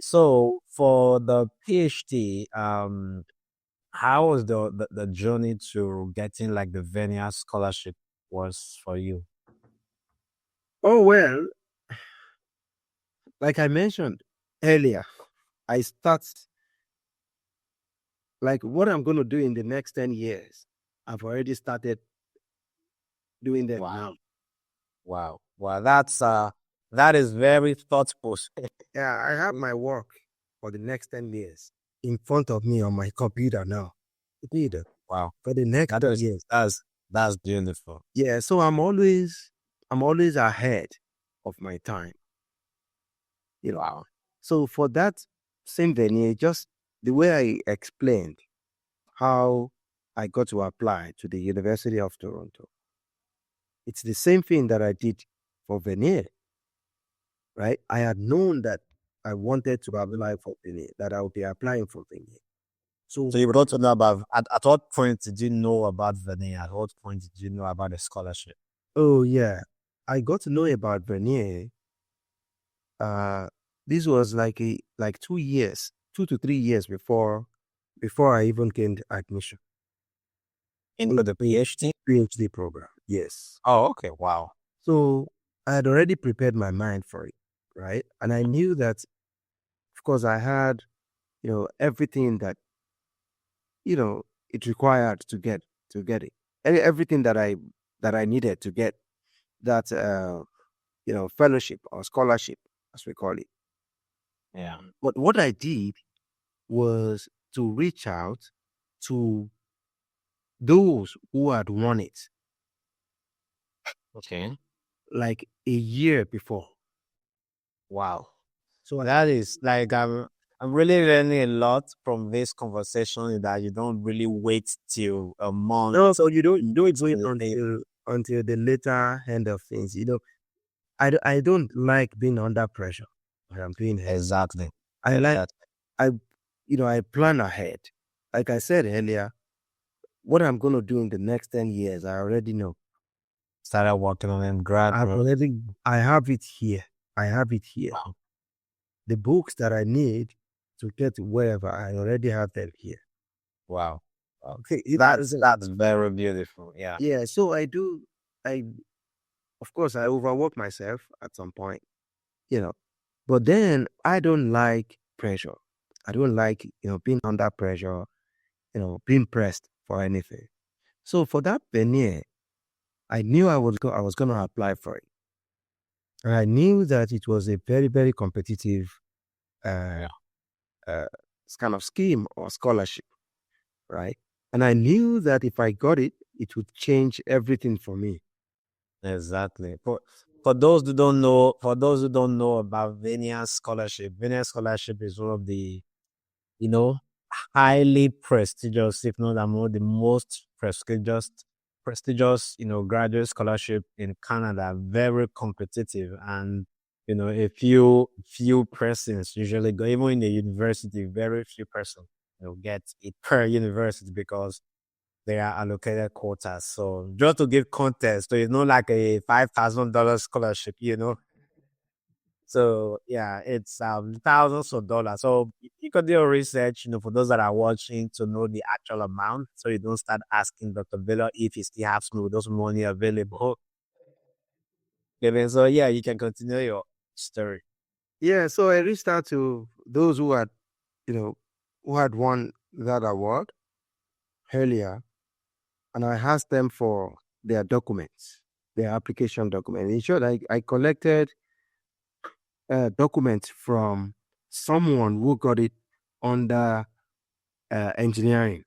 So for the PhD, how was the journey to getting like the VANIER scholarship was for you? Oh, well, like I mentioned earlier, I start like what I'm going to do in the next 10 years. I've already started doing them Wow, now. wow, that is very thoughtful. Yeah, I have my work for the next 10 years in front of me on my computer now. Computer Wow, for the next that 10 is years. that's beautiful. Yeah, so I'm always ahead of my time, you know. Wow. So for that same venue, just the way I explained how I got to apply to the University of Toronto, it's the same thing that I did for Venier, right? I had known that I wanted to apply for Venier, that I would be applying for Venier. So, So you would also know about at what point did you know about VANIER? At what point did you know about the scholarship? oh yeah, I got to know about Venier. Uh, this was like 2 years, 2 to 3 years before I even gained admission Into the into PhD? PhD program. Yes. Oh, okay. Wow. So I had already prepared my mind for it, right? And I knew that, of course, I had, everything that, it required to get it. Everything that I needed to get that, fellowship or scholarship, as we call it. Yeah. But what I did was to reach out to those who had won it Okay. like a year before. Wow. So That is like I'm really learning a lot from this conversation that you don't really wait till a month no, so you don't do it to say until the later end of things. I don't like being under pressure when I'm doing it. exactly I like that. I I plan ahead. Like I said earlier, what I'm gonna do in the next 10 years, I already know. Started working on it, grad. I have it here. I have it here. Wow. The books that I need to get wherever, I already have them here. Wow. Wow. It That's doesn't. that's very beautiful. Yeah. Yeah, so I of course I overwork myself at some point, you know. But then I don't like pressure. I don't like, being under pressure, being pressed for anything. So for that veneer, I knew I was going to apply for it. And I knew that it was a very, very competitive uh, Yeah. uh, kind of scheme or scholarship, right? And I knew that if I got it, it would change everything for me. Exactly. For those who don't know about VANIER Scholarship is one of the, you know, highly prestigious, if not among the most prestigious, graduate scholarship in Canada. Very competitive, and a few persons usually go. Even in the university, very few persons, get it per university because they are allocated quotas. So just to give context, so it's not like a $5,000 scholarship. So yeah, it's thousands of dollars. So you could do your research, for those that are watching to know the actual amount. So you don't start asking Dr. Bello if he still has some of those money available. Okay, so yeah, you can continue your story. Yeah, so I reached out to those you know, who had won that award earlier, and I asked them for their documents, their application document. In short, I collected documents from someone who got it under engineering.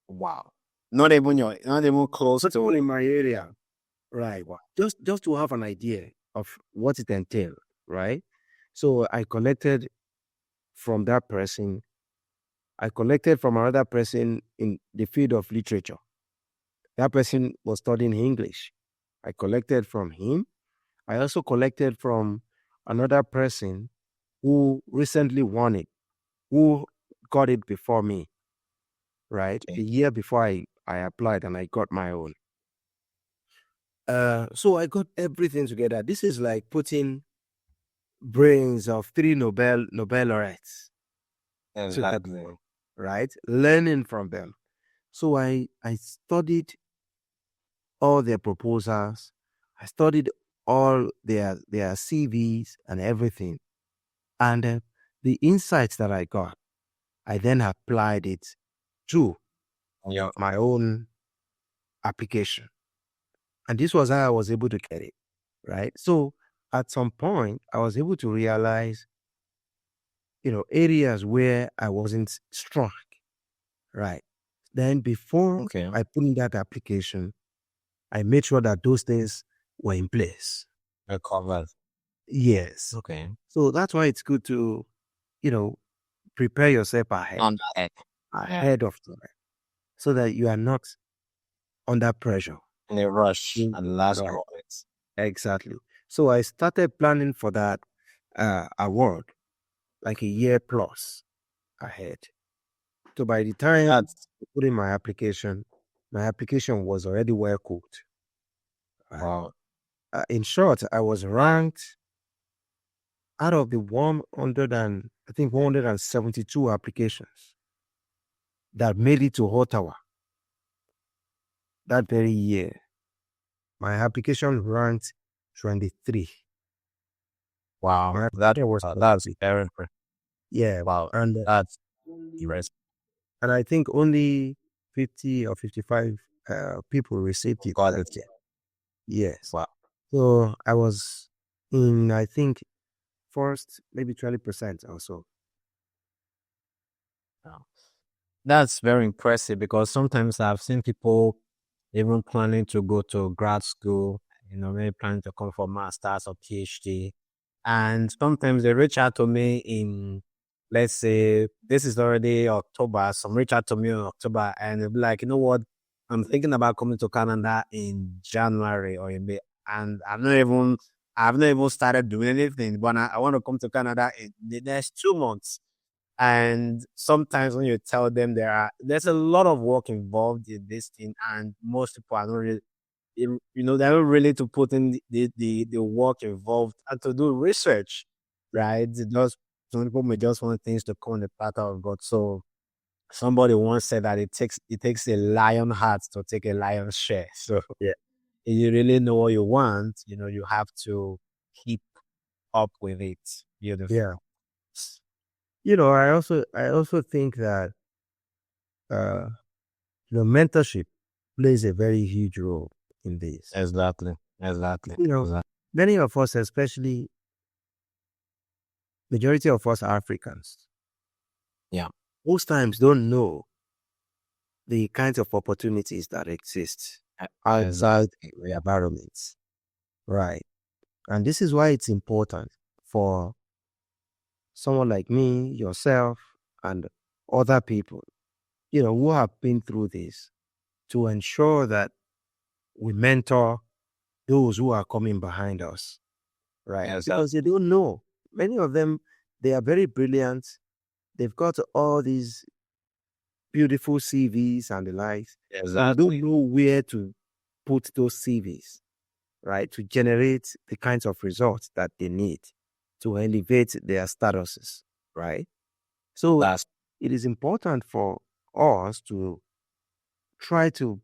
Wow. Not even close Not even to in my area, right? wow. Just to have an idea of what it entailed, right? So I collected from that person. I collected from another person in the field of literature. That person was studying English. I collected from him. I also collected from another person who recently won it, who got it before me, right? A Okay. year before I applied and I got my own. So I got everything together. This is like putting brains of three Nobel laureates to help Exactly. me, right? Learning from them. So I studied all their proposals. I studied all their CVs and everything. And the insights that I got, I then applied it to Yeah. my own application. And this was how I was able to get it, right? So at some point, I was able to realize, areas where I wasn't strong, right? Then before Okay. I put in that application, I made sure that those things were in place. Recovered. Yes. Okay. So that's why it's good to, you know, prepare yourself On that. Yeah. ahead of time so that you are not under pressure. In a rush Mm. at the last Right. moment. Exactly. So I started planning for that award like a year plus ahead. So by the time That's I put in my application was already well cooked. Right. wow. In short, I was ranked out of the 100 and I think 172 applications that made it to Ottawa that very year. My application ranked 23. Wow. My That application was that's 23. very impressive. Yeah, Wow. and That's impressive. and I think only 50 or 55 people received it Got that it. year. Yes. Wow. So I was in, I think, first, maybe 20% or so. Wow. That's very impressive because sometimes I've seen people even planning to go to grad school, maybe planning to come for master's or PhD. And sometimes they reach out to me in, let's say, this is already October. Some reach out to me in October and they'll be like, you know what? I'm thinking about coming to Canada in January or in May. And I've not even started doing anything, but I want to come to Canada in the next 2 months. And sometimes when you tell them there's a lot of work involved in this thing, and most people are not really, they're not really to put in the work involved and to do research, right? Some people may just want things to come on the platter of God. So somebody once said that it takes a lion heart to take a lion's share. So Yeah. if you really know what you want, you have to keep up with it. Yeah. Beautiful. I also think that uh, mentorship plays a very huge role in this. Exactly. Exactly. You know, Exactly. many of us, especially majority of us Africans, Yeah. most times don't know the kinds of opportunities that exist outside Exactly. the Yeah. environments. Right. And this is why it's important for someone like me, yourself, and other people, who have been through this to ensure that we mentor those who are coming behind us. Right. Exactly. Because they don't know. Many of them, they are very brilliant. They've got all these beautiful CVs and the likes. They don't Exactly. know where to put those CVs, right, to generate the kinds of results that they need to elevate their statuses, right? So That's it is important for us to try to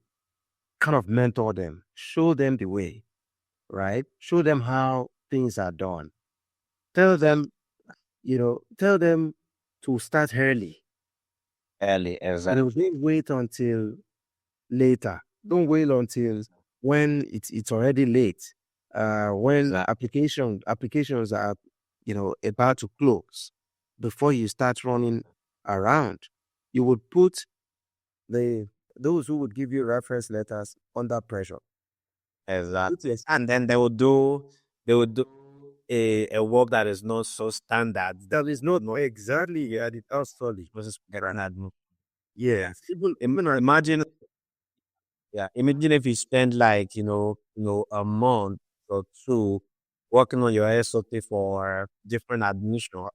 kind of mentor them, show them the way, right? Show them how things are done. Tell them, tell them to start early. early. Exactly. Don't wait until later. Don't wait until when it's already late. When Exactly. applications are about to close before you start running around. You would put the those who would give you reference letters under pressure. Exactly. And then they will do a work that is not so standard. That is not exactly at it actually. Versus standard move. Yeah. Yes. Even Imagine, yeah, imagine if you spend like, a month or two working on your SOP for different admission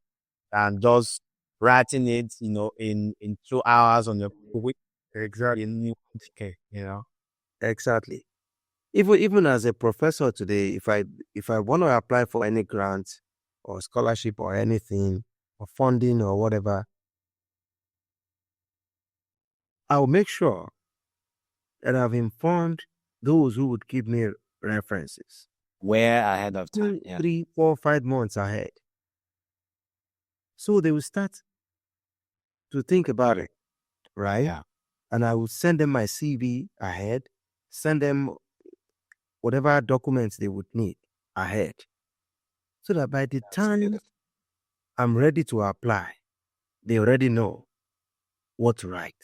and just writing it, in 2 hours on your week. exactly. Okay, Exactly. Even as a professor today, if I want to apply for any grant, or scholarship or anything or funding or whatever, I'll make sure that I've informed those who would give me references Where ahead of time. 2, Yeah. 3, 4, 5 months ahead. So they will start to think about it, right? Yeah. And I will send them my CV ahead, send them whatever documents they would need ahead. So that by the time I'm ready to apply, they already know what to write.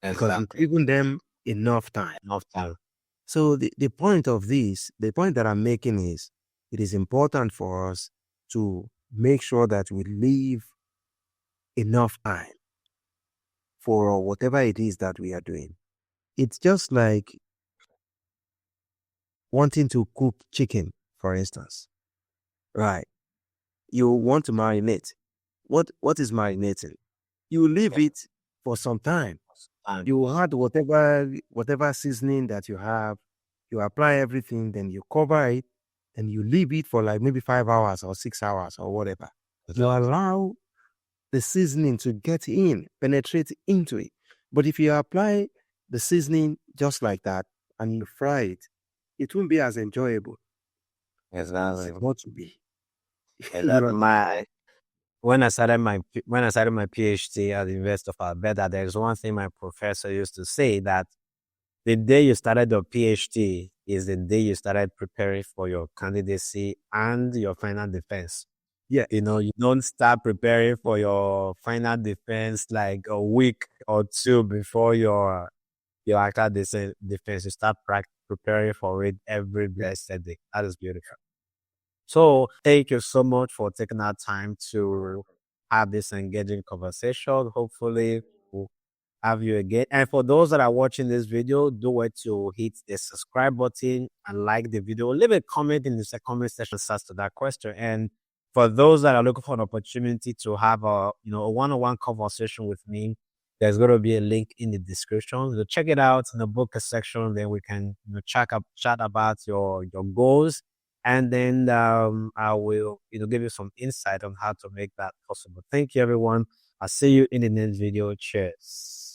Because I'm giving them enough time. Enough time. So the point of this, the point that I'm making is, it is important for us to make sure that we leave enough time for whatever it is that we are doing. It's just like wanting to cook chicken, for instance. Right. You want to marinate. What is marinating? You leave it for some time. You add whatever seasoning that you have, you apply everything, then you cover it, and you leave it for like maybe 5 hours or 6 hours or whatever. You allow the seasoning to get in, penetrate into it. But if you apply the seasoning just like that and you fry it, it won't be as enjoyable as Exactly. it ought to be. When I started my PhD at the University of Alberta, there's one thing my professor used to say, that the day you started your PhD is the day you started preparing for your candidacy and your final defense. Yeah. You don't start preparing for your final defense like a week or two before your actual defense. You start preparing for it every blessed day. That is beautiful. So thank you so much for taking our time to have this engaging conversation. Hopefully we'll have you again. And for those that are watching this video, do it to hit the subscribe button and like the video. Leave a comment in the comment section as to that question. And for those that are looking for an opportunity to have a one-on-one conversation with me, there's going to be a link in the description. So check it out in the book section. Then we can chat about your goals. And then I will give you some insight on how to make that possible. Thank you, everyone. I'll see you in the next video. Cheers.